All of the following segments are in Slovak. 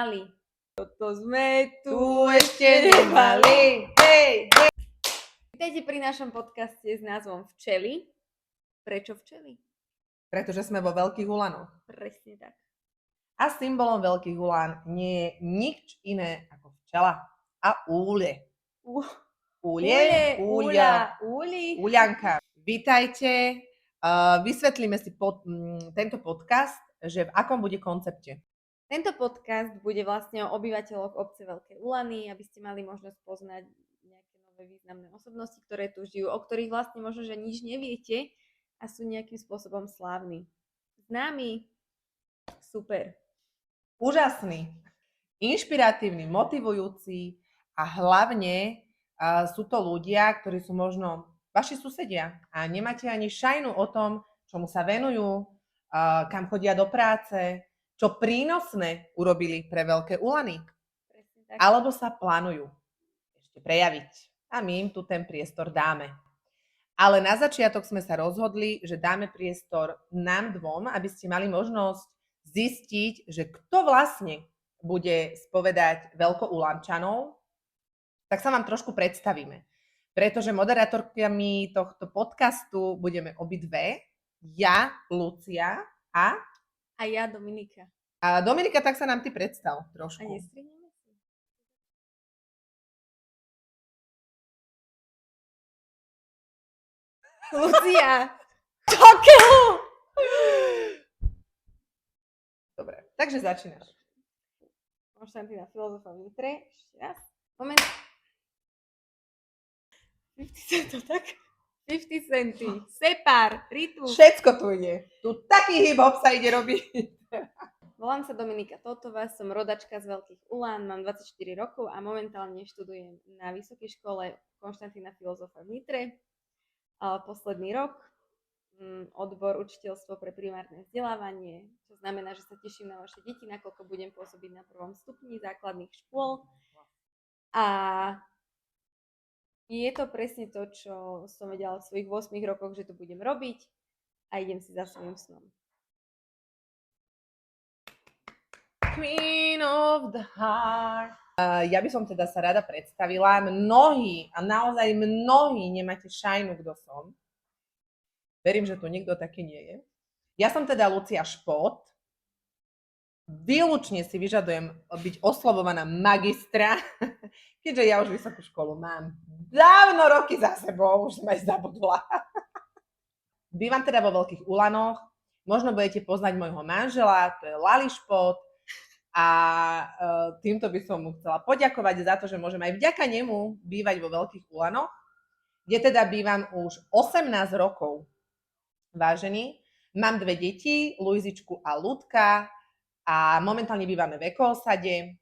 mali. Toto sme Tu ešte nemali. Hej, hej. Vítajte pri našom podcaste s názvom Včely. Prečo včely? Pretože sme vo Veľkých Ulanoch. Presne tak. A symbolom Veľkých Ulán nie je nič iné ako včela a úle. Úle, úľa, úľanka. Vítajte. Vysvetlíme si tento podcast, že v akom bude koncepte. Tento podcast bude vlastne o obyvateľoch obce Veľké Ulany, aby ste mali možnosť poznať nejaké nové významné osobnosti, ktoré tu žijú, o ktorých vlastne možno, že nič neviete a sú nejakým spôsobom slávni. Známi, super. Úžasný, inšpiratívny, motivujúci a hlavne sú to ľudia, ktorí sú možno vaši susedia a nemáte ani šajnu o tom, čomu sa venujú, kam chodia do práce, čo prínosné urobili pre Veľké Ulany, alebo sa plánujú ešte prejaviť. A my im tu ten priestor dáme. Ale na začiatok sme sa rozhodli, že dáme priestor nám dvom, aby ste mali možnosť zistiť, že kto vlastne bude spovedať Veľkoulančanov, tak sa vám trošku predstavíme. Pretože moderátorkami tohto podcastu budeme obidve, ja, Lucia a ja, Dominika. A Dominika, tak sa nám ty predstav trošku. A nestrihneme si? Lucia! Čokeho! Dobre, takže začínaš. Konštantína filozofa v Nitre. Ešte raz. Moment. 50 centov, tak? 50 centy. Separ. Ritus. Všetko tu ide. Tu taký hip-hop sa ide robiť. Volám sa Dominika Totová, som rodačka z Veľkých Ulán, mám 24 rokov a momentálne študujem na vysokej škole Konštantína filozofa v Nitre. Posledný rok, odbor učiteľstvo pre primárne vzdelávanie, čo znamená, že sa teším na vaše deti, nakoľko budem pôsobiť na 1. stupni základných škôl. A je to presne to, čo som vedela v svojich 8 rokoch, že to budem robiť a idem si za svojím snom. Queen of the heart. Ja by som teda sa rada predstavila. Mnohí, a naozaj mnohí nemáte šajnu, kto som. Verím, že tu nikto taký nie je. Ja som teda Lucia Špot. Výlučne si vyžadujem byť oslovovaná magistra, keďže ja už vysokú školu mám dávno roky za sebou, už som aj zabudla. Bývam teda vo Veľkých Ulanoch. Možno budete poznať môjho manžela, to je Lali Špot. A týmto by som mu chcela poďakovať za to, že môžem aj vďaka nemu bývať vo Veľkých Ulanoch, kde teda bývam už 18 rokov. Vážení, mám 2 deti, Luizičku a Ľudka, a momentálne bývame v Ekoosade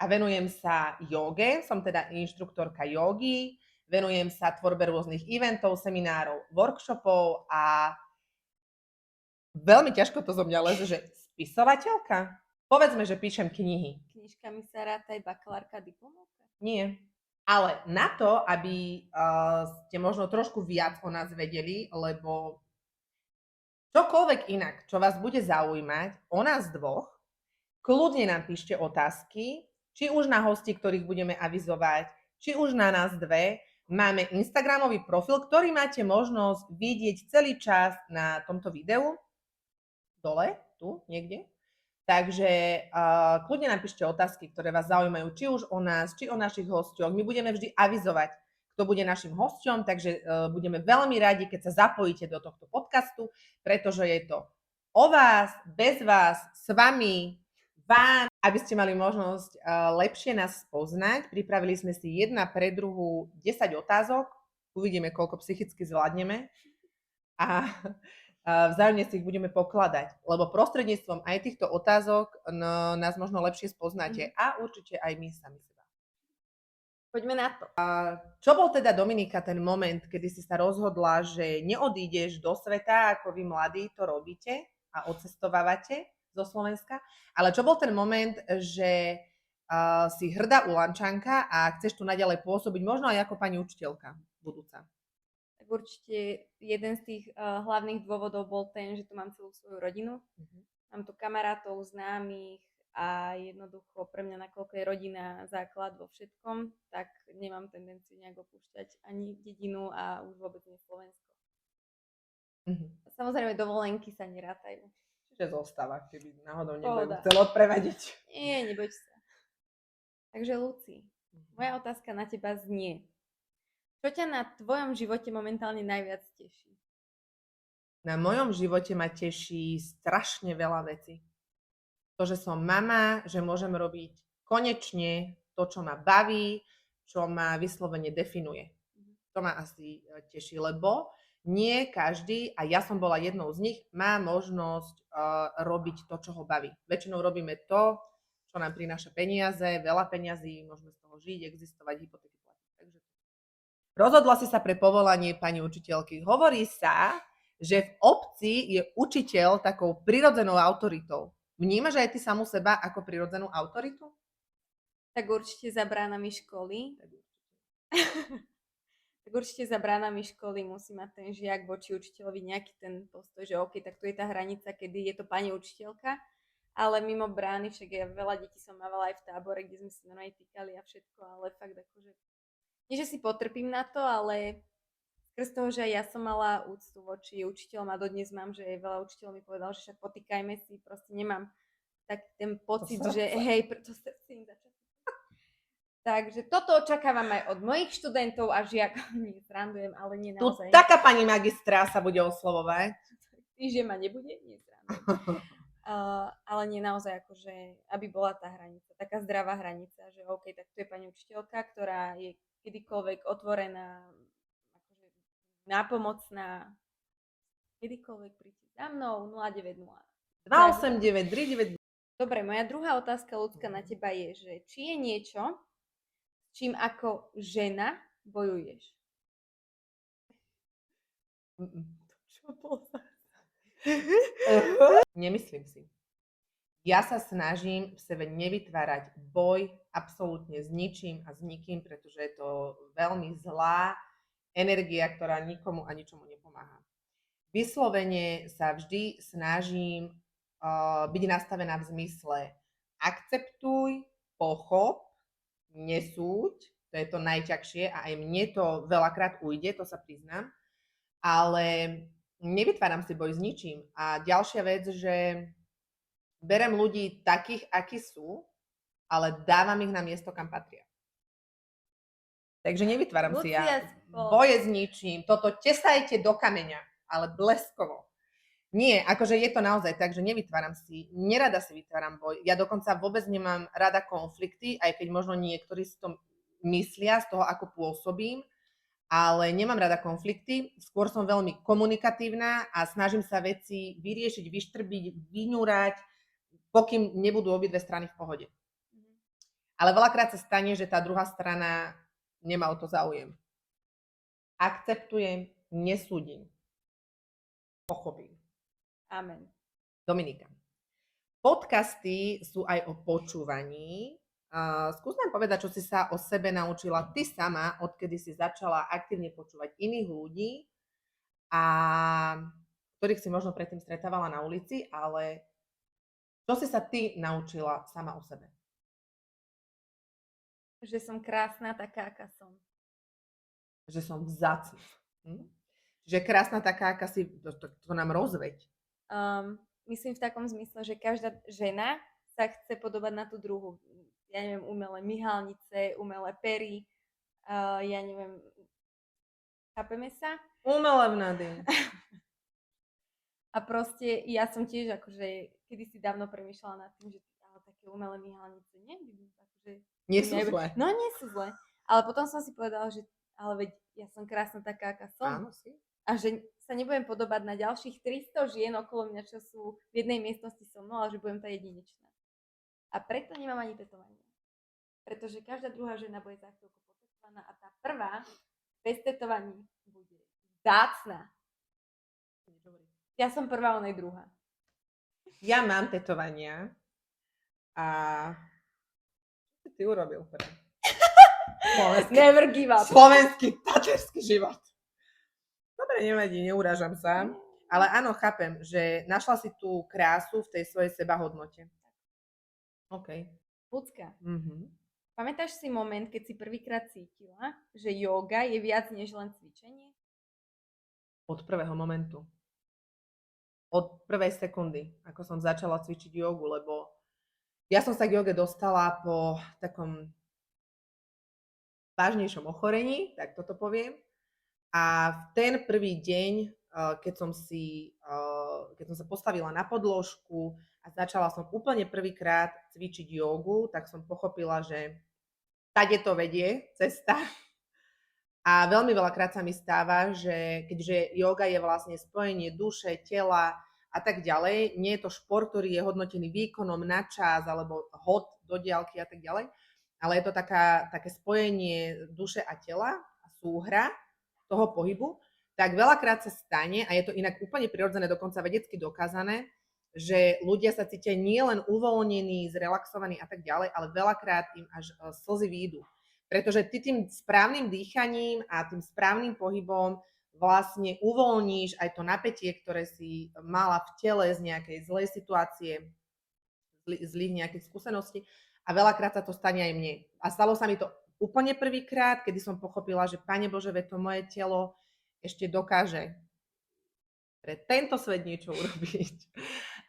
a venujem sa jóge, som teda inštruktorka jógy, venujem sa tvorbe rôznych eventov, seminárov, workshopov a veľmi ťažko to zo mňa leze, že spisovateľka. Povedzme, že píšem knihy. Knižkami sa ráta aj bakalárka, diplomovka? Nie. Ale na to, aby ste možno trošku viac o nás vedeli, lebo čokoľvek inak, čo vás bude zaujímať o nás dvoch, kľudne nám píšte otázky, či už na hosti, ktorých budeme avizovať, či už na nás dve. Máme Instagramový profil, ktorý máte možnosť vidieť celý čas na tomto videu. Dole, tu, niekde. Takže kľudne napíšte otázky, ktoré vás zaujímajú, či už o nás, či o našich hosťoch. My budeme vždy avizovať, kto bude našim hosťom, takže budeme veľmi radi, keď sa zapojíte do tohto podcastu, pretože je to o vás, bez vás, s vami, vám, aby ste mali možnosť lepšie nás spoznať. Pripravili sme si jedna pre druhú 10 otázok. Uvidíme, koľko psychicky zvládneme. A vzájomne si ich budeme pokladať, lebo prostredníctvom aj týchto otázok nás možno lepšie spoznáte a určite aj my sami seba. Poďme na to. Čo bol teda, Dominika, ten moment, kedy si sa rozhodla, že neodídeš do sveta, ako vy mladí to robíte a odcestovávate zo Slovenska, ale čo bol ten moment, že si hrdá Ulančanka a chceš tu naďalej pôsobiť, možno aj ako pani učiteľka budúca? Určite jeden z tých hlavných dôvodov bol ten, že tu mám celú svoju rodinu. Mám tu kamarátov, známych, a jednoducho pre mňa, nakoľko je rodina základ vo všetkom, tak nemám tendenciu nejak opúšťať ani dedinu a už vôbec nie Slovensko. Samozrejme, dovolenky sa nerátajú. Čiže zostáva, keby náhodou Pohoda. nebudem chcel odprevadiť. Nie, neboj sa. Takže Luci, moja otázka na teba znie. Čo ťa na tvojom živote momentálne najviac teší? Na mojom živote ma teší strašne veľa vecí. To, že som mama, že môžem robiť konečne to, čo ma baví, čo ma vyslovene definuje. To ma asi teší, lebo nie každý, a ja som bola jednou z nich, má možnosť robiť to, čo ho baví. Väčšinou robíme to, čo nám prináša peniaze, veľa peňazí, môžeme z toho žiť, existovať, hypotéky platiť. Takže rozhodla si sa pre povolanie pani učiteľky. Hovorí sa, že v obci je učiteľ takou prirodzenou autoritou. Vnímaš aj ty samu seba ako prirodzenú autoritu? Tak určite za bránami školy. Tak určite za bránami školy musí mať ten žiak voči učiteľovi nejaký ten postoj, že OK, tak tu je tá hranica, kedy je to pani učiteľka, ale mimo brány, však ja veľa detí som mávala aj v tábore, kde sme si normálne týkali a všetko, ale fakt akože, nie že si potrpím na to, ale skrz toho, že aj ja som mala úctu voči učiteľom a dodnes mám, že veľa učiteľov mi povedal, že však potýkajme si, proste nemám tak ten pocit, že hej, preto sa chcem začať. Takže toto očakávam aj od mojich študentov a žiakov. Nie, srandujem, ale nie Tu naozaj. taká pani magistra sa bude oslovovať. Ty, že ma nebude? Nie, srandujem. Ale nie naozaj, akože, aby bola tá hranica, taká zdravá hranica, že OK, tak tu je pani učiteľka, ktorá je kedykoľvek otvorená, akože nápomocná, kedykoľvek príďte za mnou, 090. 289 392. Dobre, moja druhá otázka, Ľudská, na teba je, že či je niečo, čím ako žena bojuješ? Čo bolo? Nemyslím si. Ja sa snažím v sebe nevytvárať boj absolútne s ničím a s nikým, pretože je to veľmi zlá energia, ktorá nikomu a ničomu nepomáha. Vyslovene sa vždy snažím byť nastavená v zmysle akceptuj, pochop, nesúď, to je to najťažšie a aj mne to veľakrát ujde, to sa priznám, ale nevytváram si boj s ničím. A ďalšia vec, že berem ľudí takých, akí sú, ale dávam ich na miesto, kam patria. Takže nevytváram si ja boje s ničím, toto tesajte do kameňa, ale bleskovo. Nie, akože je to naozaj tak, že nevytváram si, nerada si vytváram boj. Ja dokonca vôbec nemám rada konflikty, aj keď možno niektorí si to myslia z toho, ako pôsobím, ale nemám rada konflikty. Skôr som veľmi komunikatívna a snažím sa veci vyriešiť, vyštrbiť, vyňúrať, pokým nebudú obidve strany v pohode. Ale veľakrát sa stane, že tá druhá strana nemá o to záujem. Akceptujem, nesúdim. Pochopím. Amen. Dominika. Podcasty sú aj o počúvaní. Skús nám povedať, čo si sa o sebe naučila ty sama, odkedy si začala aktívne počúvať iných ľudí, a ktorých si možno predtým stretávala na ulici, ale čo si sa ty naučila sama o sebe? Že som krásna taká, aká som. Že som vzácna. Že krásna taká, aká si, to nám rozveď. Myslím v takom zmysle, že každá žena sa chce podobať na tú druhú. Ja neviem, umelé myhalnice, umelé pery, ja neviem, chápeme sa? Umelé vnady. A proste ja som tiež akože kedysi dávno premýšľala nad tým, že ale také umelé myhalnice nie sú zlé. No nie sú zlé. Ale potom som si povedala, že ale veď ja som krásna taká, aká som. Áno, si. A že sa nebudem podobať na ďalších 300 žien okolo mňa, čo sú v jednej miestnosti so mnou, ale že budem tá jedinečná. A preto nemám ani tetovanie. Pretože každá druhá žena bude za chvíľku potetovaná a tá prvá bez tetovaní bude vzácna. Ja som prvá, ona je druhá. Ja mám tetovania a čo ty urobil? Never give up. Slovenský taterský život. Dobre, nevadí, neurážam sa. Ale áno, chápem, že našla si tú krásu v tej svojej sebahodnote. OK. Ľudská, Mhm. pamätáš si moment, keď si prvýkrát cítila, že yoga je viac než len cvičenie? Od prvého momentu. Od prvej sekundy, ako som začala cvičiť jogu, lebo ja som sa k joge dostala po takom vážnejšom ochorení, tak toto poviem. A v ten prvý deň, keď som sa postavila na podložku a začala som úplne prvýkrát cvičiť jogu, tak som pochopila, že tade to vedie cesta. A veľmi veľakrát sa mi stáva, že keďže joga je vlastne spojenie duše, tela a tak ďalej, nie je to šport, ktorý je hodnotený výkonom na čas alebo hod do diaľky a tak ďalej, ale je to také spojenie duše a tela a súhra toho pohybu, tak veľakrát sa stane, a je to inak úplne prirodzené, dokonca vedecky dokázané, že ľudia sa cítia nielen uvoľnení, zrelaxovaní a tak ďalej, ale veľakrát im až slzy výjdu. Pretože ty tým správnym dýchaním a tým správnym pohybom vlastne uvoľníš aj to napätie, ktoré si mala v tele z nejakej zlej situácie, zlých nejakých skúseností. A veľakrát sa to stane aj mne. A stalo sa mi to úplne prvýkrát, kedy som pochopila, že Pane Bože, veď to moje telo ešte dokáže pre tento svet niečo urobiť.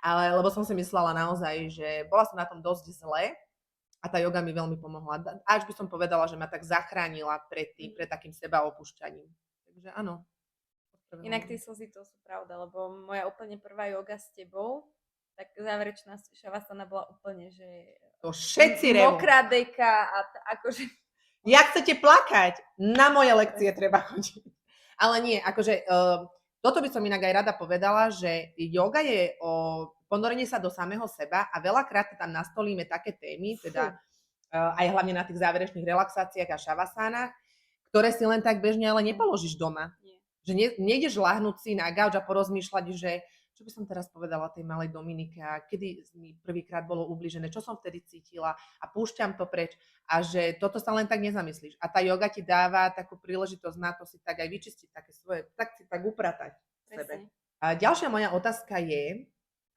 Ale lebo som si myslela naozaj, že bola som na tom dosť zle a tá joga mi veľmi pomohla. Až by som povedala, že ma tak zachránila pred takým sebaopúšťaním. Takže áno. Inak tie slzy to sú pravda, lebo moja úplne prvá joga s tebou, tak záverečná šavasana bola úplne, že to všetci revu. mokrá deka a akože... Ja chcete plakať? Na moje lekcie treba chodiť. Ale nie, akože toto by som inak aj rada povedala, že yoga je o ponorení sa do samého seba a veľakrát tam nastolíme také témy, teda aj hlavne na tých záverečných relaxáciách a šavasánach, ktoré si len tak bežne ale nepoložíš doma. Nie. Že nejdeš lahnúť si na gauč a porozmýšľať, že čo by som teraz povedala tej malej Dominike a kedy mi prvýkrát bolo ublížené, čo som vtedy cítila a púšťam to preč a že toto sa len tak nezamyslíš. A tá joga ti dáva takú príležitosť na to si tak aj vyčistiť také svoje, tak si tak upratať v sebe. A ďalšia moja otázka je,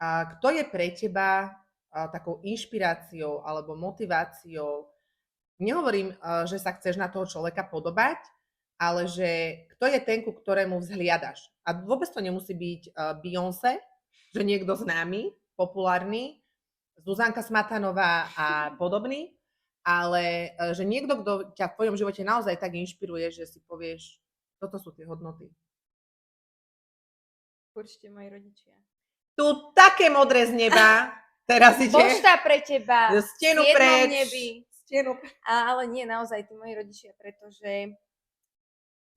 kto je pre teba takou inšpiráciou alebo motiváciou. Nehovorím, že sa chceš na toho človeka podobať, ale že kto je ten, ku ktorému vzhliadaš. A vôbec to nemusí byť Beyoncé, že niekto známy, populárny, Zuzanka Smatanová a podobný, ale že niekto, kto ťa v tvojom živote naozaj tak inšpiruje, že si povieš, toto sú tie hodnoty. Určite moji rodičia. Tu také modré z neba, teraz ide. Pošta pre teba, stenu preč. Nebi. Ale nie, naozaj, tí moji rodičia, pretože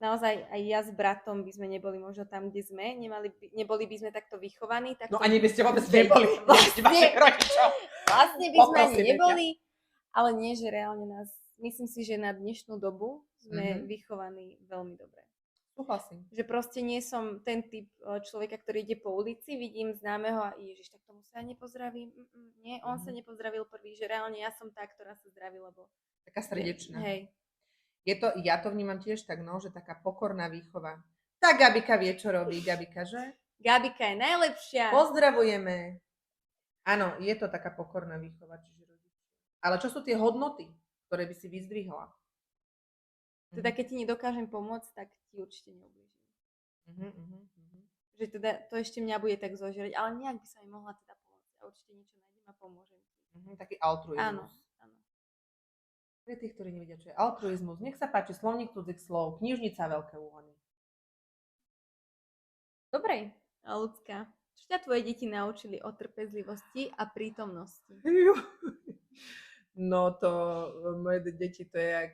naozaj aj ja s bratom by sme neboli možno tam, kde sme, neboli by sme takto vychovaní. No ani by ste vôbec neboli. Vlastne by sme ani neboli, ale nie, že reálne nás, myslím si, že na dnešnú dobu sme vychovaní veľmi dobre. Súhlasím. Že proste nie som ten typ človeka, ktorý ide po ulici, vidím známeho a ježiš, tak tomu sa nepozdravím. Nie, on sa nepozdravil prvý, že reálne ja som tá, ktorá sa zdraví, lebo... Taká srdečná. Hej. Ja to vnímam tiež tak, no, že taká pokorná výchova. Tá Gabika vie, čo robí. Gabika, že? Gabika je najlepšia. Pozdravujeme. Áno, je to taká pokorná výchova, čiže rodičia. Ale čo sú tie hodnoty, ktoré by si vyzdvihla? Teda keď ti nedokážem pomôcť, tak ti určite neublížim. Že teda to ešte mňa bude tak zožrieť, ale nejak by sa mi mohla teda pomôcť. A určite niečo nájdem a pomôžem ti. Taký altruizmus. Áno. Pre tých, ktorí nevedia, čo je altruizmus, nech sa páči slovník cudzích slov, knižnica Veľké úhony. Dobre, Ľudská, čo ťa tvoje deti naučili o trpezlivosti a prítomnosti? No to, moje deti, to je jak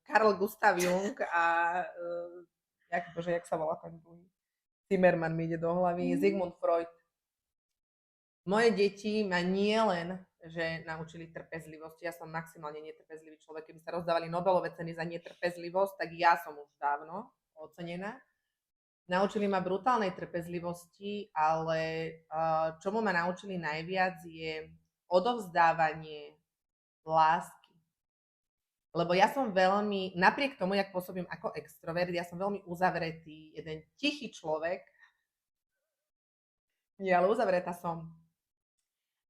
Carl Gustav Jung a jak sa volá ten druhý? Zimmermann mi ide do hlavy, Sigmund Freud. Moje deti ma nie len že naučili trpezlivosť. Ja som maximálne netrpezlivý človek. Keby sa rozdávali Nobelové ceny za netrpezlivosť, tak ja som už dávno ocenená. Naučili ma brutálnej trpezlivosti, ale čomu ma naučili najviac je odovzdávanie lásky. Lebo ja som veľmi, napriek tomu, jak pôsobím ako extrovert, ja som veľmi uzavretý, jeden tichý človek. Nie, ale uzavretá som.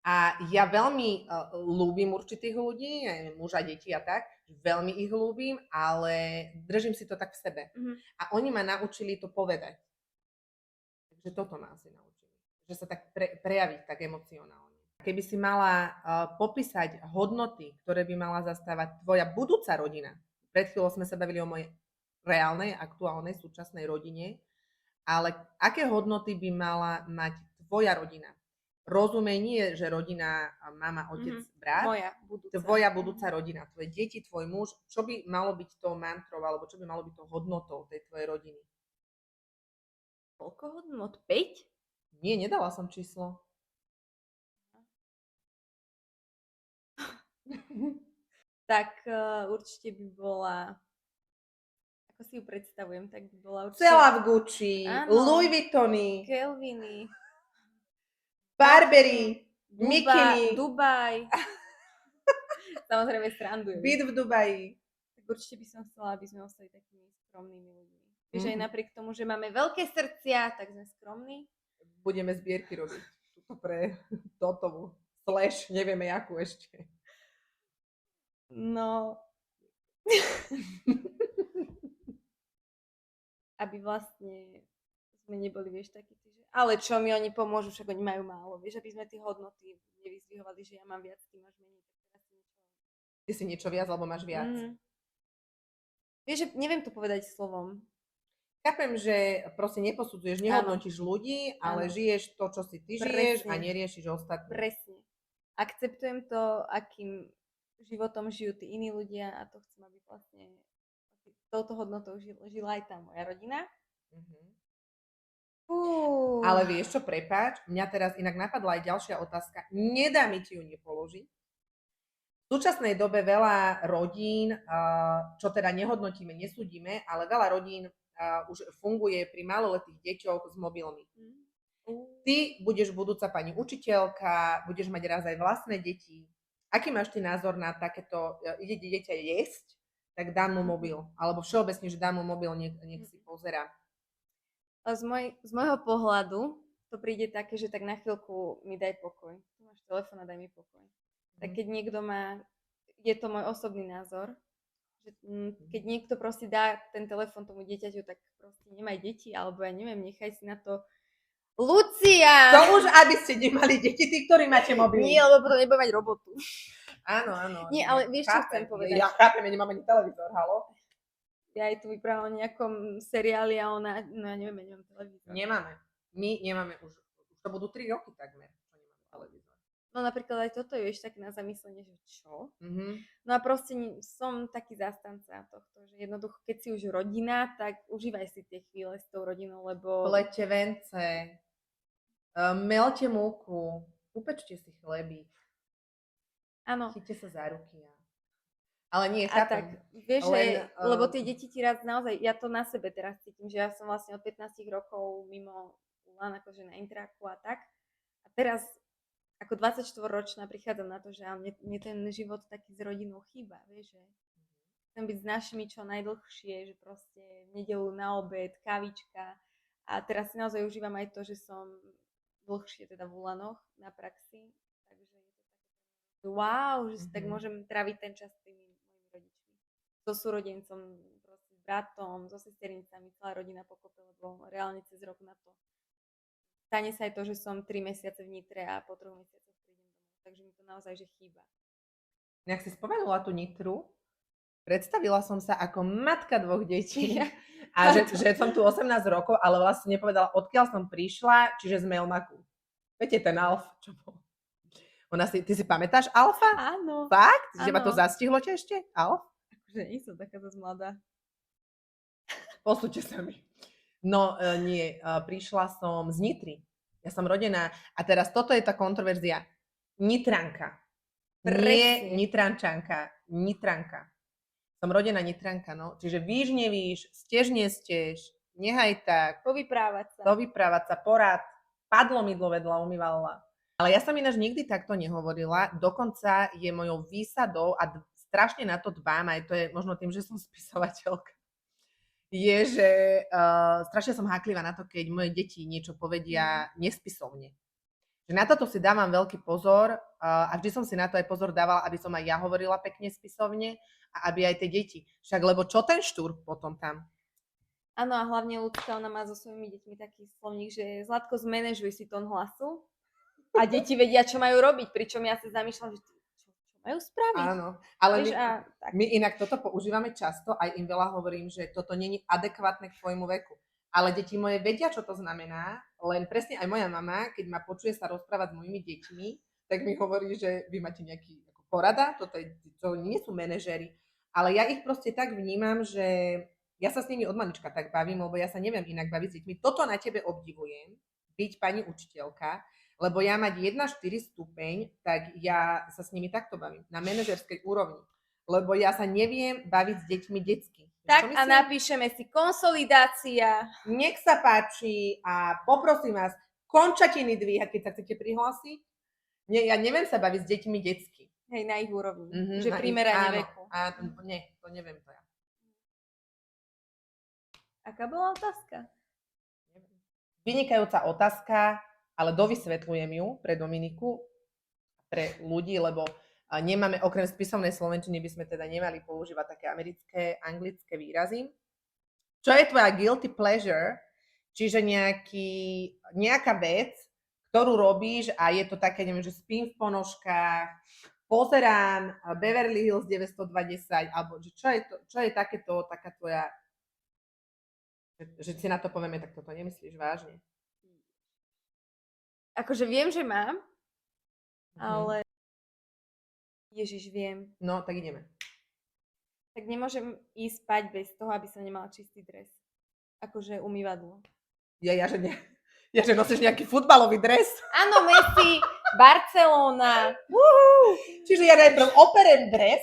A ja veľmi ľúbim určitých ľudí, ja neviem, muža, deti a tak, veľmi ich ľúbim, ale držím si to tak v sebe. A oni ma naučili to povedať. Takže toto ma asi naučili. Že sa tak prejaviť tak emocionálne. Keby si mala popísať hodnoty, ktoré by mala zastávať tvoja budúca rodina. Pred chvíľou sme sa bavili o mojej reálnej, aktuálnej, súčasnej rodine, ale aké hodnoty by mala mať tvoja rodina? Rozumenie, že rodina, mama, otec, brat, Moja budúca. tvoja budúca rodina, tvoje deti, tvoj muž, čo by malo byť tou mantrou, alebo čo by malo byť tou hodnotou tej tvojej rodiny? Koľko hodnot? 5? Nie, nedala som číslo. Tak určite by bola, ako si ju predstavujem, tak by bola určite Celá v Gucci, Áno. Louis Vuittony, Kelviny, Burberry, Mikini, Dubaj. Samozrejme srandujem. byt v Dubaji. Tak určite by som chcela, aby sme ostali takými skromnými ľuďmi. Vieš, aj napriek tomu, že máme veľké srdcia, tak sme skromní. Budeme zbierky robiť. Tuto pre Totovu. Slash, nevieme jakú ešte. No. Aby vlastne sme neboli, vieš, takí, že ale čo mi oni pomôžu, však oni majú málo. Vieš, aby sme tie hodnoty nevyzdvihovali, že ja mám viac, ty máš menej. Tak teraz Ty si niečo viac, alebo máš viac. Vieš, že neviem to povedať slovom. Chápem, že proste neposudzuješ, nehodnotíš ľudí, ale žiješ to, čo si ty žiješ a neriešiš ostatní. Presne. Akceptujem to, akým životom žijú tí iní ľudia a to chcem, aby vlastne touto hodnotou žila aj tá moja rodina. Ale vieš čo, prepáč, mňa teraz inak napadla aj ďalšia otázka. Nedá mi ti ju nepoložiť. V súčasnej dobe veľa rodín, čo teda nehodnotíme, nesúdime, ale veľa rodín už funguje pri maloletých deťoch s mobilmi. Ty budeš budúca pani učiteľka, budeš mať raz aj vlastné deti. Aký máš ty názor na takéto, ide dieťa jesť, tak dám mu mobil. Alebo všeobecne, že dám mu mobil, nech si pozerá. Z môjho pohľadu to príde také, že tak na chvíľku mi daj pokoj. Tu máš telefón a daj mi pokoj. Tak keď niekto má, je to môj osobný názor, že keď niekto proste dá ten telefón tomu dieťaťu, tak proste nemaj deti, alebo ja neviem, nechaj si na to Lucia! To už, aby ste nemali deti, tí, ktorí máte mobil. Nie, lebo potom nebude mať robotu. Áno, áno. Nie, ale vieš, čo chcem povedať? Ja chápem, ja nemám ani televízor, halo? Ja aj tu vyprávam o nejakom seriáli a ona, no ja neviem, ja nemám televízor. Nemáme. My nemáme už to budú 3 roky takmer, čo nemáme televízor. No napríklad aj toto je ešte tak na zamyslenie, že čo? No a proste som taký zastanca tohto, že jednoducho, keď si už rodina, tak užívaj si tie chvíle s tou rodinou, lebo... Plete vence, melte múku, upečte si chlebík. Áno. Chyťte sa za ruky. Ale nie, chápem. A tak, vieš, len, lebo tie deti ti raz naozaj, ja to na sebe teraz cítim, že ja som vlastne od 15 rokov mimo len akože na intráku a tak. A teraz ako 24-ročná prichádzam na to, že mne ten život taký s rodinou chýba, vieš, že chcem byť s našimi čo najdlhšie, že proste v nedeľu na obed, kávička. A teraz si naozaj užívam aj to, že som dlhšie teda v Ulanoch na praxi. Takže je to také wow, že si tak môžem tráviť ten čas s tými mojimi rodičmi. So súrodencom, proste s bratom, so sesternicami, celá rodina pokope, lebo reálne cez rok na to. Stane sa aj to, že som 3 mesiace v Nitre a po 3 mesiacoch prídem domov. Takže mi to naozaj že chýba. Jak si spomenula tú Nitru, predstavila som sa ako matka 2 detí. A že som tu 18 rokov, ale vlastne nepovedala, odkiaľ som prišla, čiže z Melmaku. Viete, ten Alf, čo bol? Ty si pamätáš Alfa? Áno. Fakt? Že ma to zastihlo ťa ešte? Alf? Akože nie som taká dosť mladá. Posúďte sa mi. No nie, prišla som z Nitry. Ja som rodená. A teraz toto je tá kontroverzia. Nitranka. Nie Nitrančanka. Nitranka. Som rodená Nitranka, no. Čiže víš, nevíš, stež, nestež, nehaj tak. Povyprávať sa, porad. Padlo mydlo vedľa umývala. Ale ja som ináč nikdy takto nehovorila. Dokonca je mojou výsadou a strašne na to dbám, aj to je možno tým, že som spisovateľka. Je, že strašne som háklivá na to, keď moje deti niečo povedia nespisovne. Že na toto si dávam veľký pozor a vždy som si na to aj pozor dávala, aby som aj ja hovorila pekne spisovne a aby aj tie deti. Však lebo čo ten štúr potom tam? Áno, a hlavne Lucka, ona má so svojimi deťmi taký slovník, že Zlatko, zmanéžuj si tón hlasu a deti vedia, čo majú robiť, pričom ja sa zamýšľam, že čo majú spraviť. Áno, ale Vieš, my inak toto používame často, aj im veľa hovorím, že toto není adekvátne k tvojmu veku. Ale deti moje vedia, čo to znamená, len presne aj moja mama, keď ma počuje sa rozprávať s mojimi deťmi, tak mi hovorí, že vy máte nejaký ako porada, to nie sú manažéri, ale ja ich proste tak vnímam, že ja sa s nimi od malička tak bavím, lebo ja sa neviem inak baviť s deťmi. Toto na tebe obdivujem, byť pani učiteľka, lebo ja mať 1,4 stupeň, tak ja sa s nimi takto bavím, na manažerskej úrovni. Lebo ja sa neviem baviť s deťmi detsky. Tak a napíšeme si konsolidácia. Nech sa páči a poprosím vás, končatiny dvíhať, keď sa chcete prihlásiť. Nie, ja neviem sa baviť s deťmi detsky. Hej, na ich úrovni. Že primerane veku. Nie, to neviem to ja. Aká bola otázka? Vynikajúca otázka, ale dovysvetľujem ju pre Dominiku, pre ľudí, lebo nemáme, okrem spisovnej slovenčiny by sme teda nemali používať také americké, anglické výrazy. Čo je tvoja guilty pleasure? Čiže nejaká vec, ktorú robíš a je to také, neviem, že spím v ponožkách, pozerám Beverly Hills 920, alebo že čo je takéto, taká tvoja, že si na to povieme, tak toto nemyslíš vážne? Akože viem, že mám, ale Ježiš, viem. No, tak ideme. Tak nemôžem ísť spať bez toho, aby som nemala čistý dres. Akože umývadlo. Ja, že nosíš nejaký futbalový dres. Áno, Messi, Barcelona. Čiže ja najprv operem dres,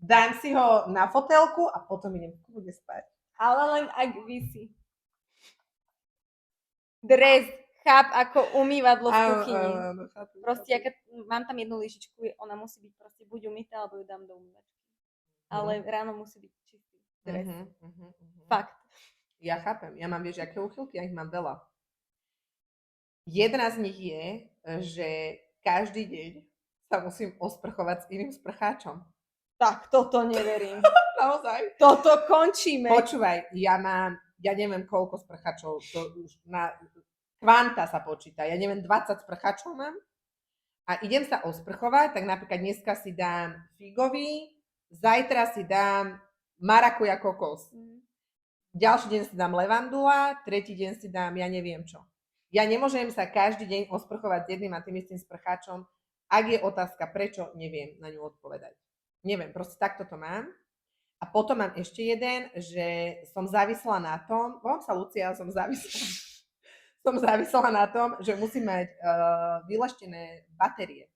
dám si ho na fotelku a potom idem kľudne spať. Ale len ak visí. Dres, cháp ako umývadlo v kuchyni. Proste, mám tam jednu lyžičku, ona musí byť proste buď umytá, alebo ju dám do umývačky. Ale ráno musí byť čistý dres. Fakt. Ja chápem. Ja mám, vieš, aké úchylky? Ja ich mám veľa. Jedna z nich je, že každý deň sa musím osprchovať s iným sprcháčom. Tak, toto neverím. Naozaj. Toto končíme. Počúvaj, ja neviem koľko sprcháčov, to už na kvanta sa počíta. Ja neviem, 20 sprcháčov mám a idem sa osprchovať, tak napríklad dneska si dám figový, zajtra si dám marakuja kokos. Ďalší deň si dám levandula, tretí deň si dám ja neviem čo. Ja nemôžem sa každý deň osprchovať s jedným a tým istým sprcháčom. Ak je otázka prečo, neviem na ňu odpovedať. Neviem, proste takto to mám. A potom mám ešte jeden, že som závislá na tom, volám sa Lucia, som závislá na tom, že musím mať vylaštené batérie.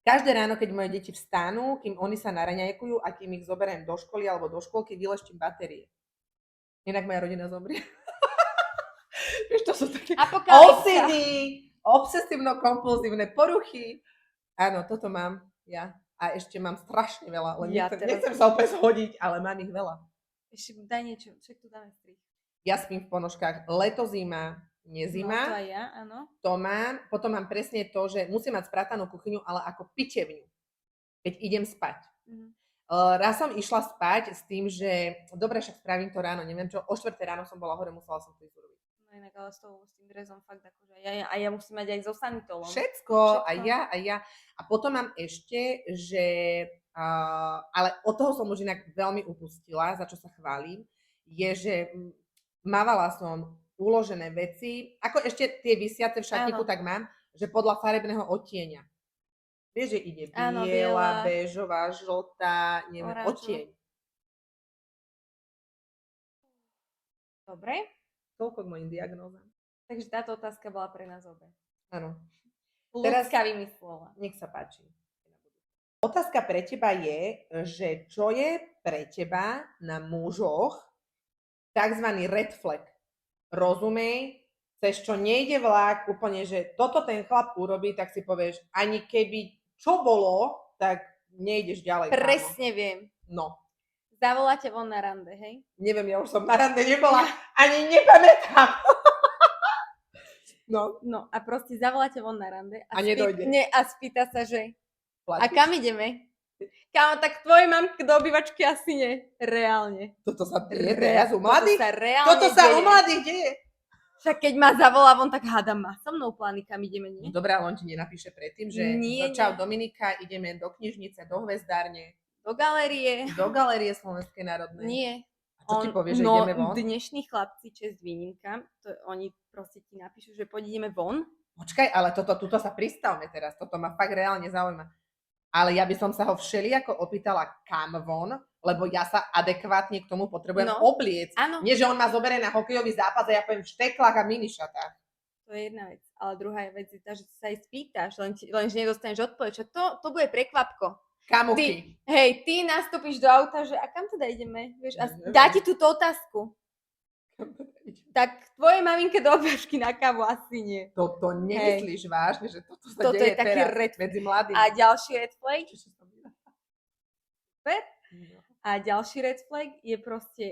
Každé ráno, keď moje deti vstanú, kým oni sa naraňajkujú a kým ich zoberiem do školy alebo do škôlky, vyleštím batérie. Inak moja rodina zomrie. Vieš, to sú také OCD, obsesívno-kompulzívne poruchy. Áno, toto mám ja. A ešte mám strašne veľa, len nechcem sa opäť zhodiť, ale mám ich veľa. Ešte daj niečo, však tu dáme strich. Ja spím v ponožkách leto, zima, nezima. No to aj ja, áno. To mám. Potom mám presne to, že musím mať spratanú kuchyňu, ale ako pitevňu, keď idem spať. Raz som išla spať s tým, že dobre, však spravím to ráno, neviem čo, o 4 ráno som bola hore, musela som to ísť urobiť. No inak, ale s tým drezom fakt akože ja musím mať aj so sanitolom. Všetko. Aj ja. A potom mám ešte, že, ale od toho som už inak veľmi upustila, za čo sa chválim, je, že mávala som uložené veci, ako ešte tie visiace v šatníku, tak mám, že podľa farebného odtieňa. Vieš, že ide biela, béžová, žltá, neviem, odtieň. Dobre. Toľko k mojim diagnózam. Takže táto otázka bola pre nás obe. Áno. Ľudská vymyslela. Nech sa páči. Otázka pre teba je, že čo je pre teba na mužoch takzvaný red flag? Rozumej, cez čo nejde vlak, úplne, že toto ten chlap urobí, tak si povieš, ani keby čo bolo, tak nejdeš ďalej. Presne viem. No. Zavoláte von na rande, hej? Neviem, ja už som na rande nebola, ani nepamätám. No, No a proste zavoláte von na rande A nedojde. a spýta sa, že a platíš? kam ideme? Kámo, tak tvojej mamky do obývačky asi nie. Reálne. Toto sa deje teraz u Toto mladých? sa reálne Toto sa deje. u mladých deje. Však keď ma zavolá von, tak hádam má so mnou plány, kam ideme, No nie? dobré, ale on ti nenapíše predtým, že Nie, čau nie. Dominika, ideme do knižnice, do hvezdárne, Do galérie. do Galérie Slovenskej národnej. Nie. A čo ti povie, že no, ideme von? dnešní chlapci, čest výnimka, oni proste ti napíšu, že poď ideme von. Počkaj, ale tuto sa pristavme teraz, toto ma fakt reálne zaujíma. Ale ja by som sa ho všelijako opýtala, kam von, lebo ja sa adekvátne k tomu potrebujem obliec. Áno. Nie, že on ma zoberie na hokejový zápas a ja poviem v šteklách a minišatách. To je jedna vec. Ale druhá vec je tá, že sa aj spýtaš, lenže nedostaneš odpoveď. To bude prekvapko. Kamuky. Ty nastúpiš do auta, že a kam teda ideme? Vieš, a Neviem. dá ti túto otázku. Tak tvojej maminke do obývačky na kávu asi nie. Toto nemyslíš vážne, že toto sa Toto deje je taký teraz red medzi mladými. A ďalší red flag? Čo sa tam deje? No. A ďalší red flag je proste,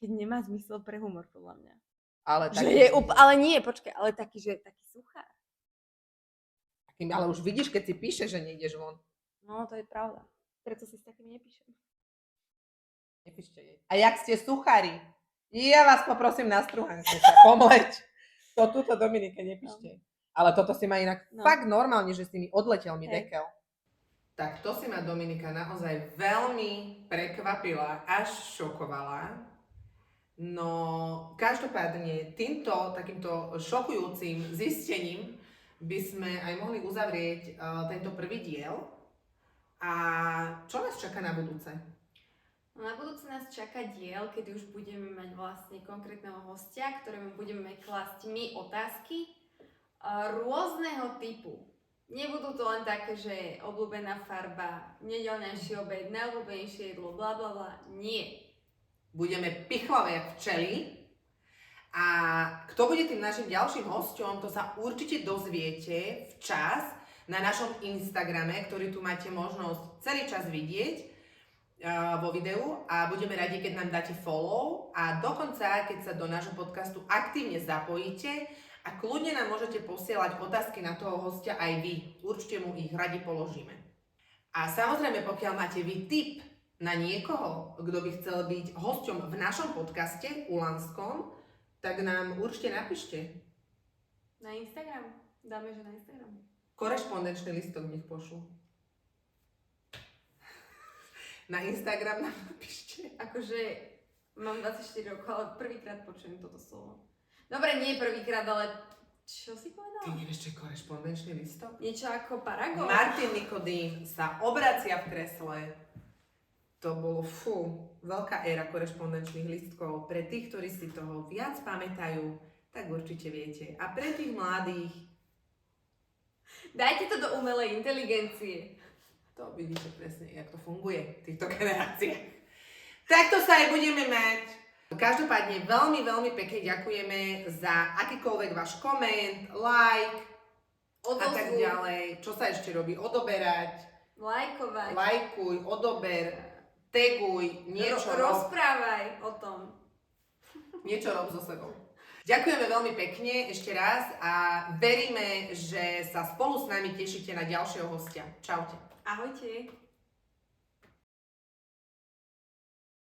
keď nemá zmysel pre humor, podľa mňa. Ale Že taký, je ale nie, počkaj, ale taký, že je taký suchár. ale už vidíš, keď si píše, že nejdeš von. No, to je pravda. Preto si s takým nepíšem. Nepíšte jej. A jak ste suchári? Ja vás poprosím na struhanku sa pomleť. To túto Dominike nepíšte. Ale toto si ma inak fakt normálne, že si mi odletel mi dekel. Tak to si ma Dominika naozaj veľmi prekvapila, až šokovala. No, každopádne takýmto šokujúcim zistením by sme aj mohli uzavrieť tento prvý diel. A čo nás čaká na budúce? Na budúce nás čaká diel, kedy už budeme mať vlastne konkrétneho hostia, ktorému budeme klásť my otázky rôzneho typu. Nebudú to len také, že obľúbená farba, nedeľňajší obed, najobľúbenejšie jedlo, bla bla bla. Nie. Budeme pichlavé jak včely. A kto bude tým našim ďalším hosťom, to sa určite dozviete včas na našom Instagrame, ktorý tu máte možnosť celý čas vidieť vo videu a budeme radi, keď nám dáte follow a dokonca, keď sa do nášho podcastu aktívne zapojíte a kľudne nám môžete posielať otázky na toho hostia aj vy. Určite mu ich radi položíme. A samozrejme, pokiaľ máte vy tip na niekoho, kto by chcel byť hosťom v našom podcaste Ulanskom, tak nám určite napíšte. Na Instagram? Dáme, že na Instagram. Korešpondenčný listok nech pošlu. Na Instagram nám napíšte. Akože mám 24 rokov, ale prvýkrát počujem toto slovo. Dobre, nie prvýkrát, ale čo si povedal? Ty nevieš, čo je korešpondenčný listok? Niečo ako paragon? Martin Nikodým sa obracia v kresle. To bolo, veľká éra korešpondenčných listkov. Pre tých, ktorí si toho viac pamätajú, tak určite viete. A pre tých mladých... Dajte to do umelej inteligencie. To vidíte presne, jak to funguje v týchto generáciách. Takto sa aj budeme mať. Každopádne veľmi, veľmi pekne ďakujeme za akýkoľvek váš koment, like a tak ďalej. Čo sa ešte robí? Odoberať. Lajkovať. Lajkuj, odober, taguj, niečo rozprávaj o tom. Niečo rob so sebou. Ďakujeme veľmi pekne ešte raz a veríme, že sa spolu s nami tešíte na ďalšieho hostia. Čaute. Ahojte.